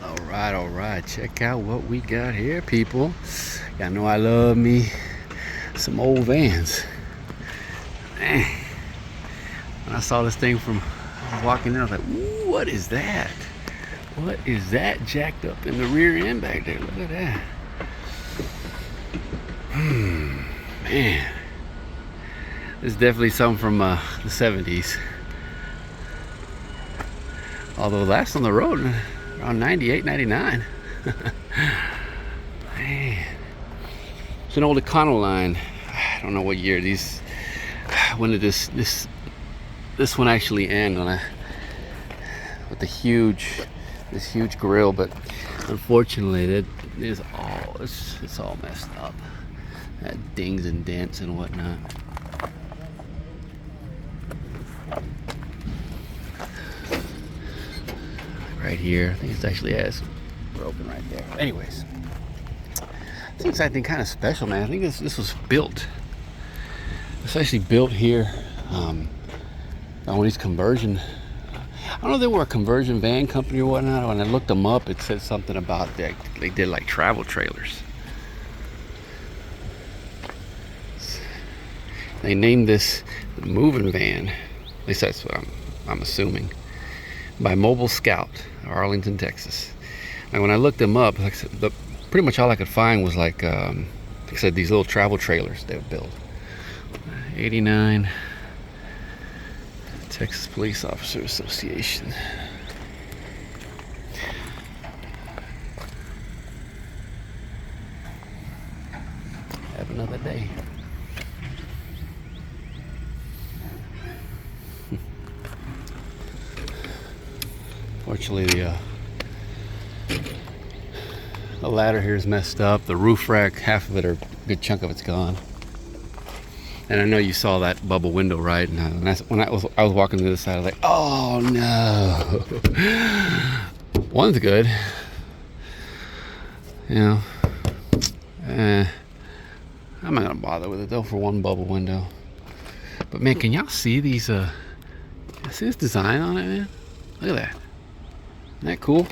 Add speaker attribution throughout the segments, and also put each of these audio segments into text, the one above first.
Speaker 1: All right, check out what we got here, people. Y'all know I love me some old vans. Man, when I saw this thing from walking in, I was like, ooh, what is that? What is that jacked up in the rear end back there? Look at that. Man, this is definitely something from the 70s. Although last on the road around 98, 99. Man. It's an old Econoline. I don't know what year these. When did this one actually end? With this huge grill, but unfortunately, it is all it's all messed up. That dings and dents and whatnot. Right here, I think it's actually has broken right there. Anyways, I think something kind of special, man. I think this was built. It's actually built here on these conversion. I don't know if they were a conversion van company or whatnot. When I looked them up, it said something about that they did like travel trailers. They named this the Movin van. At least that's what I'm assuming. By Mobile Scout, Arlington, Texas. And when I looked them up, like I said, pretty much all I could find was like I said, these little travel trailers they would build. 89 Texas Police Officer Association. Have another day. Fortunately, the ladder here is messed up. The roof rack, half of it, or a good chunk of it's gone. And I know you saw that bubble window, right? And when I was walking to the side, I was like, oh no. One's good. You know, I'm not gonna bother with it though for one bubble window. But man, can y'all see these? See this design on it, man? Look at that. Isn't that cool?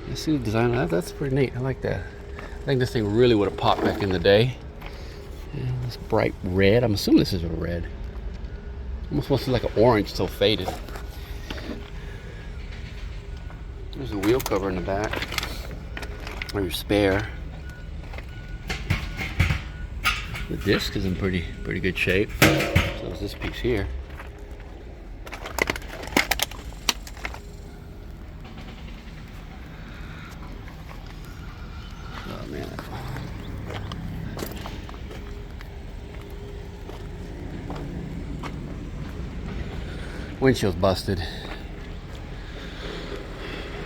Speaker 1: You see the design on that? That's pretty neat. I like that. I think this thing really would have popped back in the day. Yeah, this bright red. I'm assuming this is a red. Almost supposed to look like an orange, so faded. There's a wheel cover in the back. Or your spare. The disc is in pretty good shape. So is this piece here. Oh man. Windshield's busted.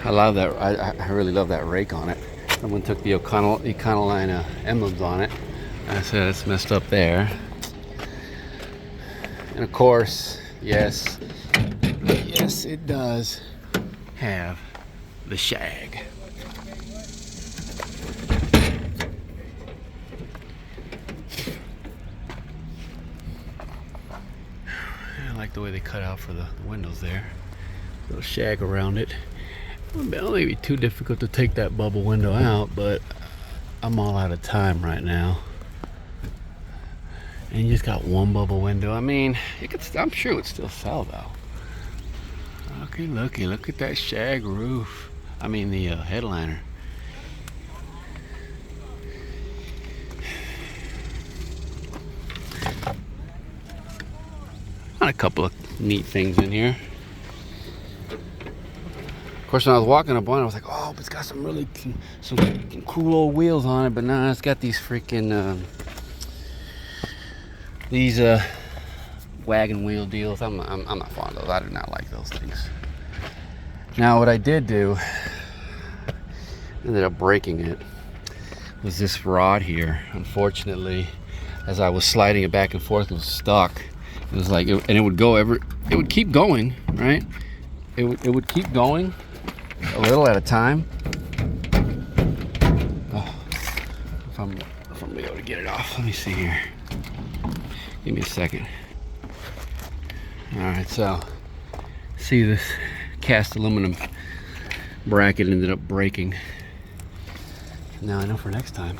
Speaker 1: I love that. I really love that rake on it. Someone took the Econoline emblems on it. I said it's messed up there. And of course, yes, it does have the shag. I like the way they cut out for the windows there. Little shag around it. It won't be too difficult to take that bubble window out, but I'm all out of time right now. And you just got one bubble window. I mean, I'm sure it would still sell though. Okay, look at that shag roof. I mean the headliner. Got a couple of neat things in here. Of course, when I was walking up on it, I was like, oh, but it's got some cool old wheels on it. But nah, it's got these freaking these wagon wheel deals. I'm not fond of those. I do not like those things. Now, what I did do, ended up breaking it, was this rod here. Unfortunately, as I was sliding it back and forth, it was stuck. It was like, and it would keep going, right? It would keep going a little at a time. Oh, if I'm able to get it off, let me see here. Give me a second. All right, so See, this cast aluminum bracket ended up breaking. Now I know for next time.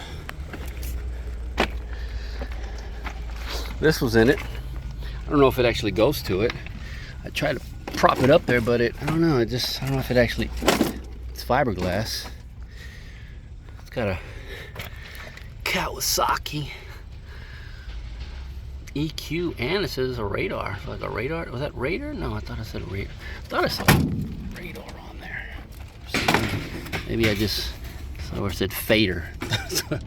Speaker 1: This was in it. I don't know if it actually goes to it. I tried to prop it up there, but I don't know. I don't know if it actually, it's fiberglass. It's got a Kawasaki EQ, and it says a radar. Like a radar. Was that radar? No, I thought I said radar. I thought I saw radar on there. Maybe I just saw where it said fader. But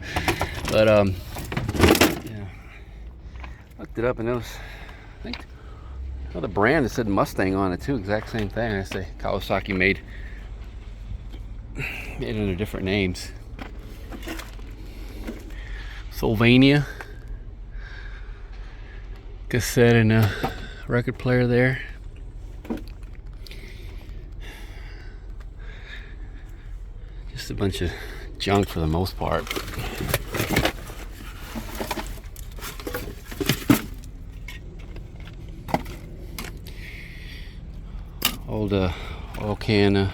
Speaker 1: yeah, looked it up and it was, I think, the brand, it said Mustang on it too. Exact same thing. I say Kawasaki made under different names. Sylvania. Cassette and a record player there. Just a bunch of junk for the most part. Old oil can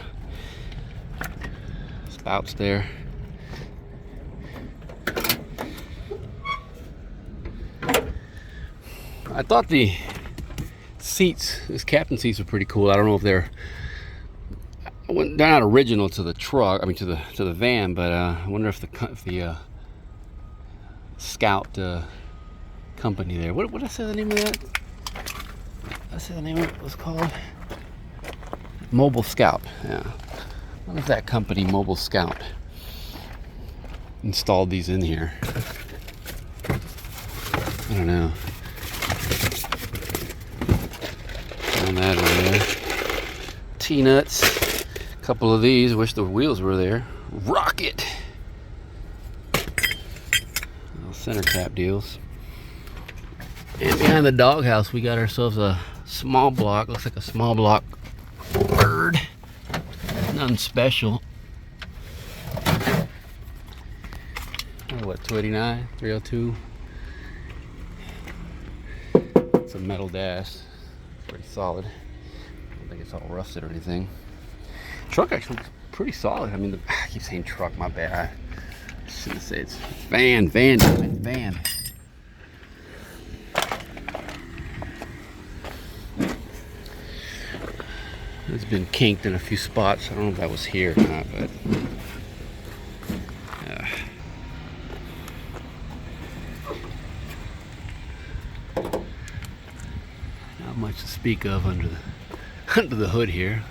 Speaker 1: spouts there. I thought the seats, these captain seats, are pretty cool. I don't know if they're not original to the truck. I mean to the van, but I wonder if the Scout company there. What did I say the name of that? I said the name of it was called Mobile Scout. Yeah. I wonder if that company, Mobile Scout, installed these in here. I don't know. And that over there. T-nuts. A couple of these. Wish the wheels were there. Rocket. Little center cap deals. And behind the doghouse, we got ourselves a small block. Looks like a small block bird. Nothing special. Oh, what, 289, 302? It's a metal dash. Pretty solid. I don't think it's all rusted or anything. Truck actually looks pretty solid. I mean, I keep saying truck, my bad. I shouldn't say it's van. It's been kinked in a few spots. I don't know if that was here or not, but not much to speak of under the hood here.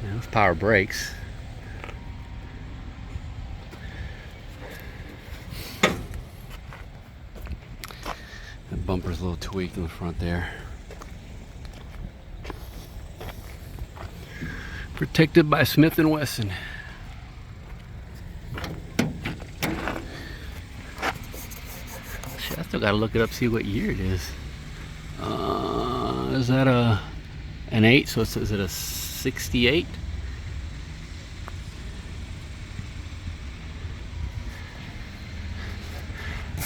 Speaker 1: You know, it's power brakes. That bumper's a little tweaked in the front there. Protected by Smith & Wesson. Shit, I still gotta look it up, see what year it is. Is that an 8? So is it a 68?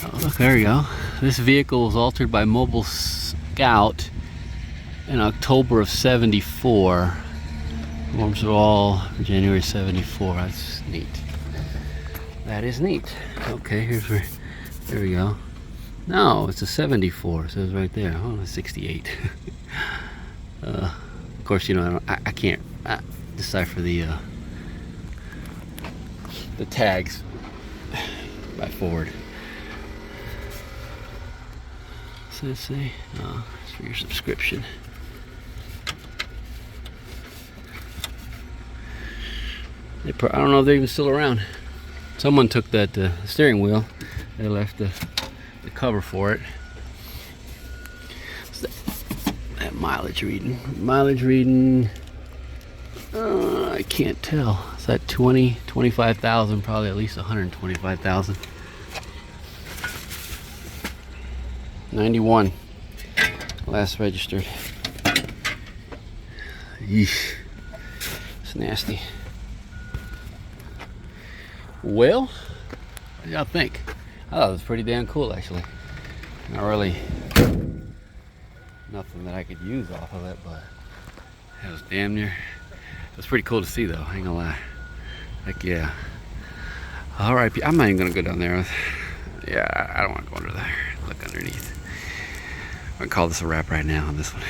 Speaker 1: Oh, look, there you go. This vehicle was altered by Mobile Scout in October of '74. Warms all January '74. That's neat. That is neat. Okay, here's where. There we go. No, it's a '74. It says right there. Oh, it's 68. Of course, you know I can't decipher the tags by Ford. So let's see. Oh, it's for your subscription. I don't know if they're even still around. Someone took that steering wheel. They left the cover for it. What's that mileage reading? Mileage reading. I can't tell. Is that 20, 25,000? Probably at least 125,000. 91. Last registered. Yeesh. It's nasty. Well, what do y'all think? I thought it was pretty damn cool, actually. Not really nothing that I could use off of it, but That was damn near. It was pretty cool to see though, I ain't gonna lie. Heck yeah. Alright, I'm not even gonna go down there. Yeah, I don't wanna go under there. Look underneath. I'm gonna call this a wrap right now on this one.